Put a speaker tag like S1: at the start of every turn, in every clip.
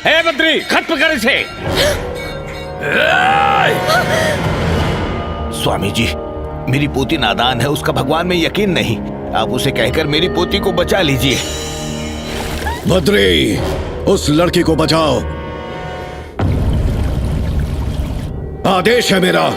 S1: हे बद्री, खत्म कर इसे।
S2: स्वामी जी, मेरी पोती नादान है, उसका भगवान में यकीन नहीं। आप उसे कहकर मेरी पोती को बचा लीजिए।
S3: बद्री, उस लड़की को बचाओ, आदेश है मेरा।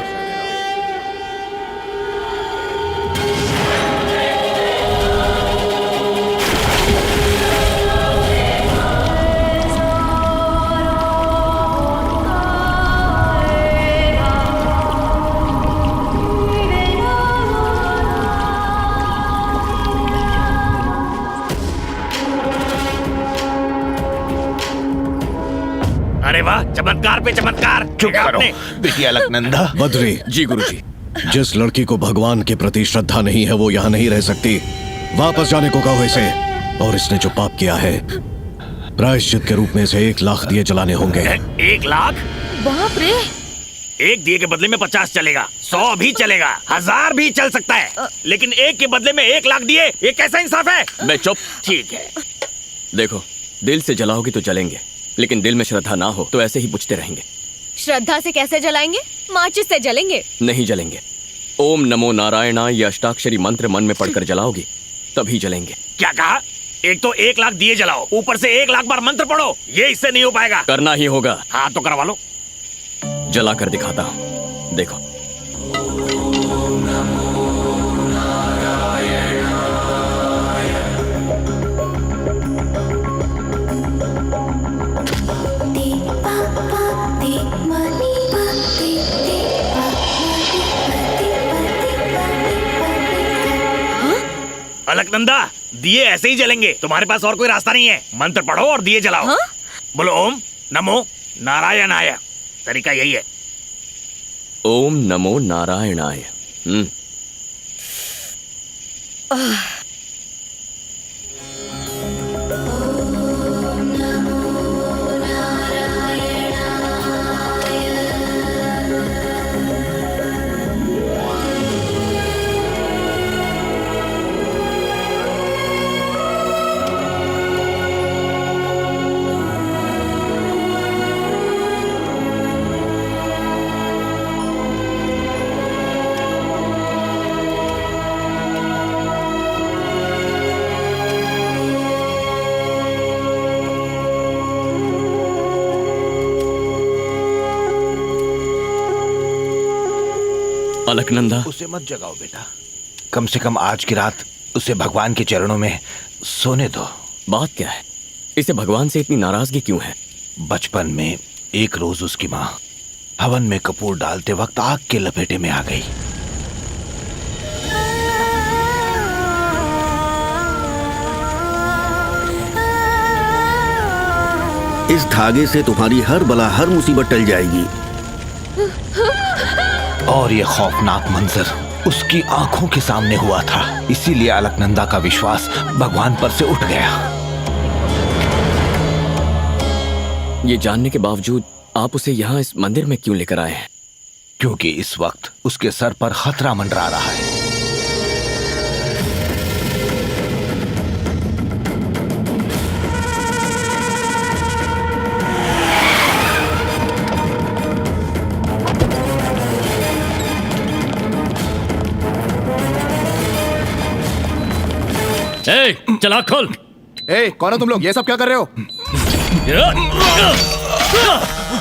S1: अरे वाह, चमत्कार पे चमत्कार।
S2: चुप करो बेटी अलकनंदा।
S3: बद्री
S1: जी गुरुजी।
S3: जिस लड़की को भगवान के प्रति श्रद्धा नहीं है वो यहाँ नहीं रह सकती। वापस जाने को कहो इसे। और इसने जो पाप किया है, प्रायश्चित के रूप में इसे 1 लाख दिए जलाने होंगे।
S1: 1 लाख?
S4: बाप रे।
S1: 1 दिए के बदले में 50 चलेगा, 100 भी चलेगा, 1000 भी चल सकता है, लेकिन 1 के बदले में 1 लाख दिए, ये कैसा इंसाफ है?
S5: मैं चुप।
S1: ठीक है।
S5: देखो, दिल से जलाओगी तो जलेंगे, लेकिन दिल में श्रद्धा ना हो तो ऐसे ही बुझते रहेंगे।
S4: श्रद्धा से कैसे जलाएंगे? माचिस से जलेंगे।
S5: नहीं जलेंगे। ओम नमो नारायणाय ये अष्टाक्षरी मंत्र मन में पढ़कर जलाओगी, तभी जलेंगे।
S1: क्या कहा? एक तो 1 लाख दिए जलाओ, ऊपर से 1 लाख बार मंत्र पढ़ो, ये इससे नहीं हो पाएगा।
S5: करना ही होगा।
S1: हाँ तो करवा लो।
S5: जला कर दिखाता हूँ, देखो।
S1: अलकनंदा, दिए ऐसे ही जलेंगे, तुम्हारे पास और कोई रास्ता नहीं है। मंत्र पढ़ो और दिए जलाओ।
S4: हाँ?
S1: बोलो ओम नमो नारायणाय। तरीका यही है।
S5: ओम नमो नारायणाय। अलकनंदा,
S2: उसे मत जगाओ बेटा, कम से कम आज की रात उसे भगवान के चरणों में सोने दो।
S5: बात क्या है? इसे भगवान से इतनी नाराजगी क्यों है?
S2: बचपन में एक रोज उसकी माँ हवन में कपूर डालते वक्त आग के लपेटे में आ गई।
S6: इस धागे से तुम्हारी हर बला हर मुसीबत टल जाएगी।
S2: और ये खौफनाक मंजर उसकी आंखों के सामने हुआ था, इसीलिए अलकनंदा का विश्वास भगवान पर से उठ गया।
S5: ये जानने के बावजूद आप उसे यहाँ इस मंदिर में क्यों लेकर आए हैं?
S2: क्योंकि इस वक्त उसके सर पर खतरा मंडरा रहा है।
S1: चला खोल।
S7: कौन हो तुम लोग? ये सब क्या कर रहे हो?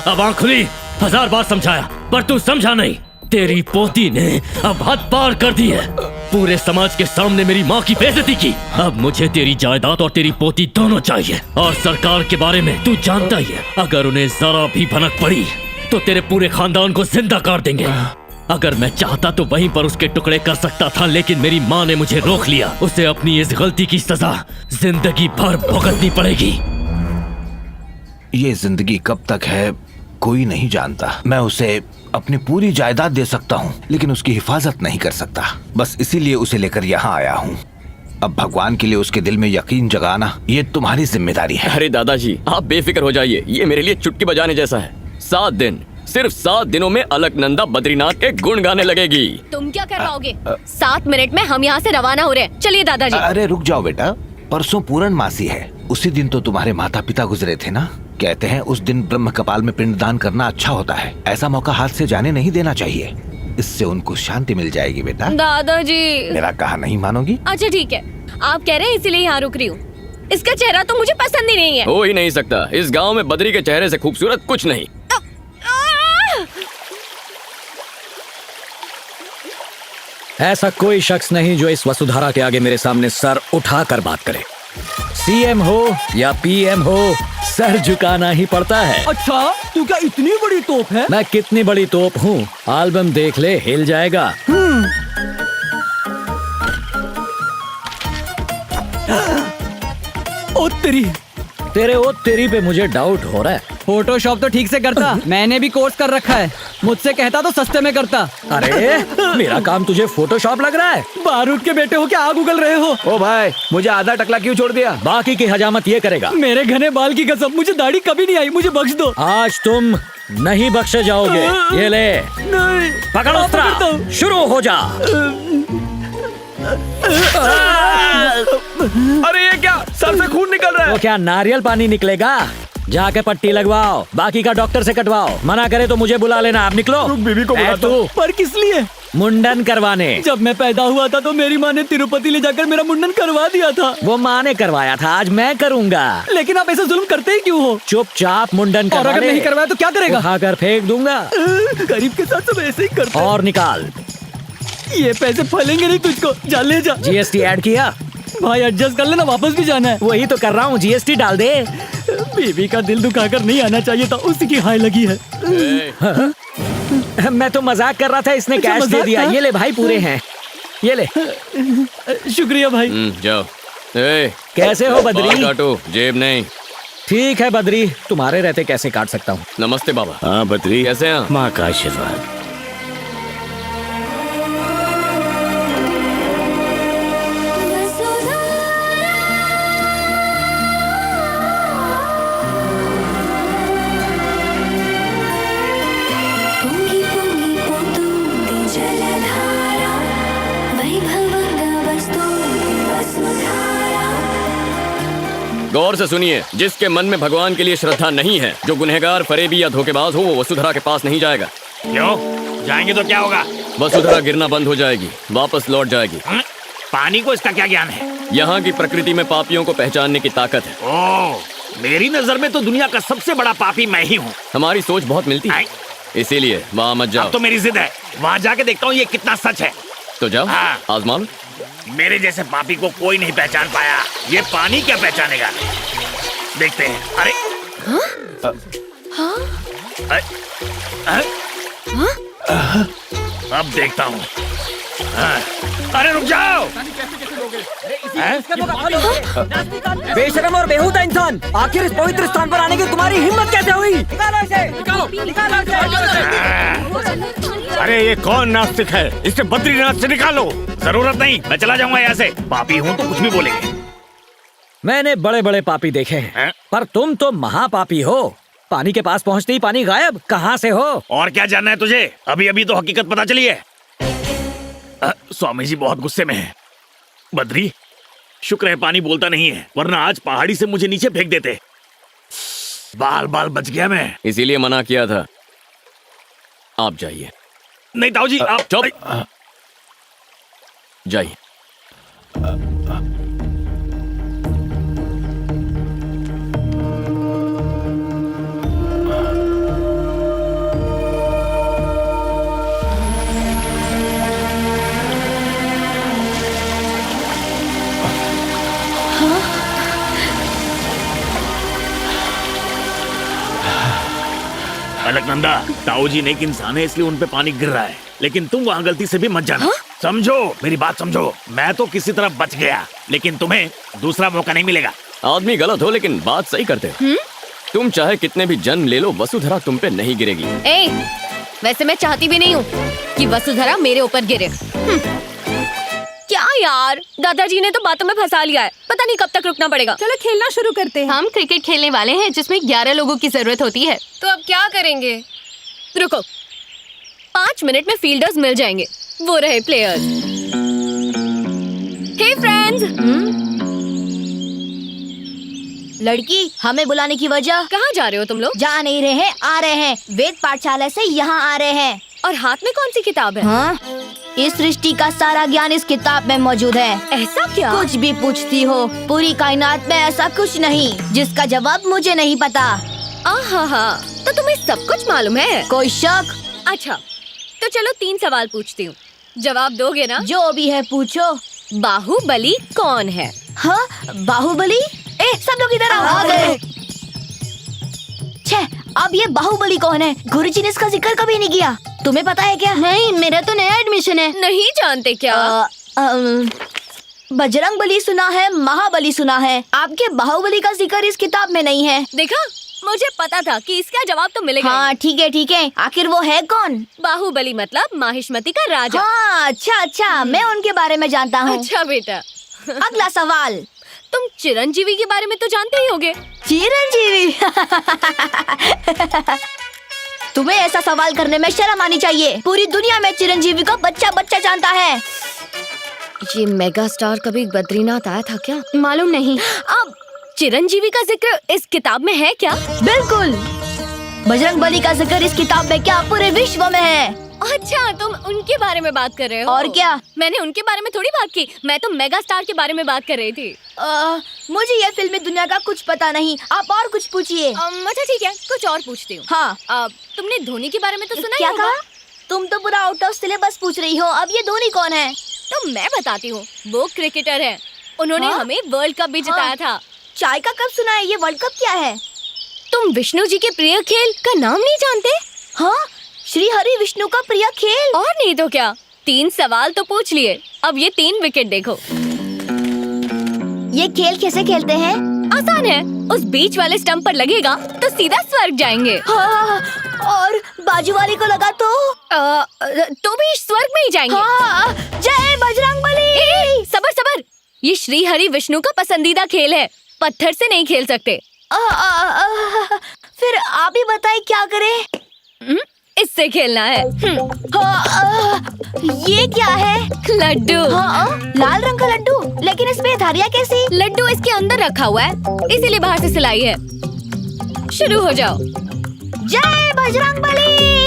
S8: अब आँख खुली, 1000 बार समझाया पर तू समझा नहीं। तेरी पोती ने अब हद पार कर दी है। पूरे समाज के सामने मेरी माँ की बेइज्जती की। अब मुझे तेरी जायदाद और तेरी पोती दोनों चाहिए। और सरकार के बारे में तू जानता ही है, अगर उन्हें जरा भी भनक पड़ी तो तेरे पूरे खानदान को जिंदा कर देंगे। अगर मैं चाहता तो वहीं पर उसके टुकड़े कर सकता था, लेकिन मेरी माँ ने मुझे रोक लिया। उसे अपनी इस गलती की सजा जिंदगी भर भुगतनी पड़ेगी।
S2: ये जिंदगी कब तक है कोई नहीं जानता। मैं उसे अपनी पूरी जायदाद दे सकता हूँ, लेकिन उसकी हिफाजत नहीं कर सकता। बस इसीलिए उसे लेकर यहाँ आया हूँ। अब भगवान के लिए उसके दिल में यकीन जगाना ये तुम्हारी जिम्मेदारी है।
S5: अरे दादाजी, आप बेफिक्र हो जाइए, ये मेरे लिए चुटकी बजाने जैसा है। 7 दिन, सिर्फ 7 दिनों में अलकनंदा बद्रीनाथ के गुण गाने लगेगी।
S4: तुम क्या करवाओगे? 7 मिनट में हम यहाँ से रवाना हो रहे हैं। चलिए दादाजी।
S2: अरे रुक जाओ बेटा, परसों पूर्णमासी है, उसी दिन तो तुम्हारे माता पिता गुजरे थे ना। कहते हैं उस दिन ब्रह्म कपाल में पिंडदान करना अच्छा होता है। ऐसा मौका हाथ से जाने नहीं देना चाहिए। इससे उनको शांति मिल जाएगी बेटा।
S4: दादाजी।
S2: मेरा कहा नहीं मानोगी?
S4: अच्छा ठीक है, आप कह रहे हैं इसीलिए यहाँ रुक रही हूँ। इसका चेहरा तो मुझे पसंद ही नहीं है।
S5: हो ही नहीं सकता। इस गांव में बद्री के चेहरे से खूबसूरत कुछ नहीं।
S9: ऐसा कोई शख्स नहीं जो इस वसुधारा के आगे मेरे सामने सर उठाकर बात करे। सीएम हो या पीएम हो, सर झुकाना ही पड़ता है।
S10: अच्छा, तू क्या इतनी बड़ी तोप है?
S9: मैं कितनी बड़ी तोप हूँ, एल्बम देख ले, हिल जाएगा।
S10: ओ तेरी,
S9: तेरे ओ तेरी पे मुझे डाउट हो रहा है।
S10: फोटोशॉप तो ठीक से करता, मैंने भी कोर्स कर रखा है। मुझसे कहता तो सस्ते में करता।
S9: अरे मेरा काम तुझे फोटोशॉप लग रहा है?
S10: बारूद के बेटे हो क्या, आग उगल रहे हो?
S9: ओ भाई, मुझे आधा टकला क्यों छोड़ दिया? बाकी की हजामत ये करेगा।
S10: मेरे घने बाल की कसम, मुझे दाढ़ी कभी नहीं आई, मुझे बख्श दो।
S9: आज तुम नहीं बख्शे जाओगे। ये ले,
S10: नहीं
S9: पकड़ अस्त्र, शुरू हो जा।
S5: अरे ये क्या, सर से खून निकल रहा है।
S9: वो क्या नारियल पानी निकलेगा? जाके पट्टी लगवाओ, बाकी का डॉक्टर से कटवाओ। मना करे तो मुझे बुला लेना। आप निकलो।
S5: बीवी को बुला
S9: तू
S10: पर किस लिए?
S9: मुंडन करवाने।
S10: जब मैं पैदा हुआ था तो मेरी माँ ने तिरुपति ले जाकर मेरा मुंडन करवा दिया था।
S9: वो माँ ने करवाया था, आज मैं करूँगा।
S10: लेकिन आप ऐसे जुल्म करते ही क्यों हो?
S9: चुपचाप मुंडन
S10: और
S9: करवा
S10: अगर
S9: ले।
S10: नहीं करवाया तो क्या करेगा?
S9: उठाकर फेंक दूंगा।
S10: गरीब के साथ सब ऐसे ही करते हैं।
S9: और निकाल।
S10: ये पैसे फलेंगे नहीं तुझको, जा ले जा।
S9: जीएसटी ऐड किया?
S10: भाई एडजस्ट कर लेना, वापस भी जाना है।
S9: वही तो कर रहा हूँ, जीएसटी डाल दे।
S10: बीवी का दिल दुखाकर नहीं आना चाहिए था, उसी की हाय लगी है।
S9: मैं तो मजाक कर रहा था, इसने
S10: अच्छा,
S9: कैश दे
S10: मजाक
S9: दिया।
S10: था?
S9: ये ले भाई, पूरे हैं, ये ले।
S10: शुक्रिया भाई।
S5: जाओ। ए,
S9: कैसे हो बद्री?
S5: बाल काटो, जेब नहीं।
S9: ठीक है बद्री, तुम्हारे रहते कैसे काट सकता हूँ।
S5: नमस्ते बाबा।
S1: हाँ बद्री,
S5: कैसे हैं?
S1: माँ का आशीर्वाद।
S5: गौर से सुनिए, जिसके मन में भगवान के लिए श्रद्धा नहीं है, जो गुनहगार, फरेबी या धोखेबाज हो, वो वसुधरा के पास नहीं जाएगा।
S1: क्यों? जाएंगे तो क्या होगा?
S5: वसुधरा गिरना बंद हो जाएगी, वापस लौट जाएगी।
S1: पानी को इसका क्या ज्ञान है?
S5: यहाँ की प्रकृति में पापियों को पहचानने की ताकत है।
S1: ओह, मेरी नजर में तो दुनिया का सबसे बड़ा पापी मैं ही हूँ।
S5: हमारी सोच बहुत मिलती है, इसीलिए वहाँ मत जाओ।
S1: अब तो मेरी जिद है, वहाँ जाके देखता हूँ ये कितना सच है।
S5: तो जाओ,
S1: हाँ।
S5: आजमा लो।
S1: मेरे जैसे पापी को कोई नहीं पहचान पाया, ये पानी क्या पहचानेगा? देखते हैं। अरे अब देखता हूँ। अरे रुक जाओ।
S10: बेशरम और बेहुदा इंसान, आखिर इस पवित्र स्थान पर आने की तुम्हारी हिम्मत कैसे हुई? निकालो इसे, निकालो इसे।
S1: अरे ये कौन नास्तिक है? इसे बद्रीनाथ से निकालो। जरूरत नहीं, मैं चला जाऊंगा यहाँ से। पापी हूँ तो कुछ भी बोलेंगे।
S9: मैंने बड़े बड़े पापी देखे हैं, पर तुम तो महापापी हो। पानी के पास पहुँचते ही पानी गायब। कहाँ से हो?
S1: और क्या जानना है तुझे? अभी अभी तो हकीकत पता चली है। स्वामी जी बहुत गुस्से में हैं। बद्री, शुक्र है पानी बोलता नहीं है, वरना आज पहाड़ी से मुझे नीचे फेंक देते। बाल बाल बच गया मैं।
S5: इसीलिए मना किया था। आप जाइए।
S1: नहीं ताऊ जी, आप
S5: चुप। जाइए।
S1: अलकनंदा, ताऊ जी नेक इंसान है, इसलिए उन पे पानी गिर रहा है, लेकिन तुम वहाँ गलती से भी मत जाना। समझो, मेरी बात समझो। मैं तो किसी तरह बच गया, लेकिन तुम्हें दूसरा मौका नहीं मिलेगा।
S5: आदमी गलत हो लेकिन बात सही करते हो। तुम चाहे कितने भी जन्म ले लो, वसुधरा तुम पे नहीं गिरेगी।
S4: ए, वैसे मैं चाहती भी नहीं हूँ कि वसुधरा मेरे ऊपर गिरे। क्या यार, दादाजी ने तो बातों में फंसा लिया है। पता नहीं कब तक रुकना पड़ेगा।
S11: चलो खेलना शुरू करते हैं।
S4: हम क्रिकेट खेलने वाले हैं जिसमें 11 लोगों की जरूरत होती है। तो अब क्या करेंगे? रुको, 5 मिनट में फील्डर्स मिल जाएंगे, वो रहे प्लेयर्स। हे फ्रेंड्स, लड़की, हमें बुलाने की वजह? कहाँ जा रहे हो तुम लोग? जा नहीं रहे हैं, आ रहे हैं। वेद पाठशाला से यहाँ आ रहे हैं। और हाथ में कौन सी किताब है? हाँ? इस सृष्टि का सारा ज्ञान इस किताब में मौजूद है। ऐसा क्या? कुछ भी पूछती हो, पूरी कायनात में ऐसा कुछ नहीं जिसका जवाब मुझे नहीं पता। आहा, तो तुम्हें सब कुछ मालूम है? कोई शक? अच्छा, तो चलो 3 सवाल पूछती हूँ, जवाब दोगे ना? जो भी है पूछो। बाहुबली कौन है? हाँ, बाहुबली? सब लोग इधर आ गए। छे, अब ये बाहुबली कौन है? गुरुजी ने इसका जिक्र कभी नहीं किया। तुम्हें पता है क्या? नहीं, मेरा तो नया एडमिशन है। नहीं जानते क्या? बजरंग बली सुना है, महाबली सुना है, आपके बाहुबली का जिक्र इस किताब में नहीं है। देखा, मुझे पता था कि इसका जवाब तो मिलेगा। हाँ, ठीक है। आखिर वो है कौन? बाहुबली मतलब माहिष्मती का राजा। हाँ, अच्छा, मैं उनके बारे में जानता हूँ। अच्छा बेटा। अगला सवाल, तुम चिरंजीवी के बारे में तो जानते ही होगे। चिरंजीवी? तुम्हें ऐसा सवाल करने में शर्म आनी चाहिए। पूरी दुनिया में चिरंजीवी को बच्चा जानता है। ये मेगा स्टार कभी बद्रीनाथ आया था क्या? मालूम नहीं। अब चिरंजीवी का जिक्र इस किताब में है क्या? बिल्कुल। बजरंग बली का जिक्र इस किताब में क्या पूरे विश्व में है? अच्छा, तुम उनके बारे में बात कर रहे हो? और क्या? मैंने उनके बारे में थोड़ी बात की, मैं तो मेगा स्टार के बारे में बात कर रही थी। मुझे ये फिल्मी दुनिया का कुछ पता नहीं, आप और कुछ पूछिए। अच्छा ठीक है, कुछ और पूछती हूँ। हाँ, तुमने धोनी के बारे में तो सुना क्या? कहा? तुम तो पूरा आउट ऑफ सिलेबस पूछ रही हो। अब ये धोनी कौन है? तो मैं बताती हूँ, वो क्रिकेटर है। उन्होंने हमें वर्ल्ड कप भी जिताया था। चाय का कप सुना है? ये वर्ल्ड कप क्या है? तुम विष्णु जी के प्रिय खेल का नाम नहीं जानते? हाँ, श्री हरि विष्णु का प्रिय खेल। और नहीं तो क्या, 3 सवाल तो पूछ लिए, अब ये 3 विकेट देखो। ये खेल कैसे खेलते हैं? आसान है, उस बीच वाले स्टंप पर लगेगा तो सीधा स्वर्ग जाएंगे। हाँ, और बाजू वाले को लगा तो भी स्वर्ग में ही जाएंगे। हाँ, जय बजरंगबली। सबर, ये श्री हरि विष्णु का पसंदीदा खेल है, पत्थर से नहीं खेल सकते। फिर आप ही बताएं क्या करें? इससे खेलना है। ये क्या है? लड्डू। लाल रंग का लड्डू, लेकिन इसमें धारियाँ कैसी? लड्डू इसके अंदर रखा हुआ है, इसीलिए बाहर से सिलाई है। शुरू हो जाओ। जय बजरंगबली।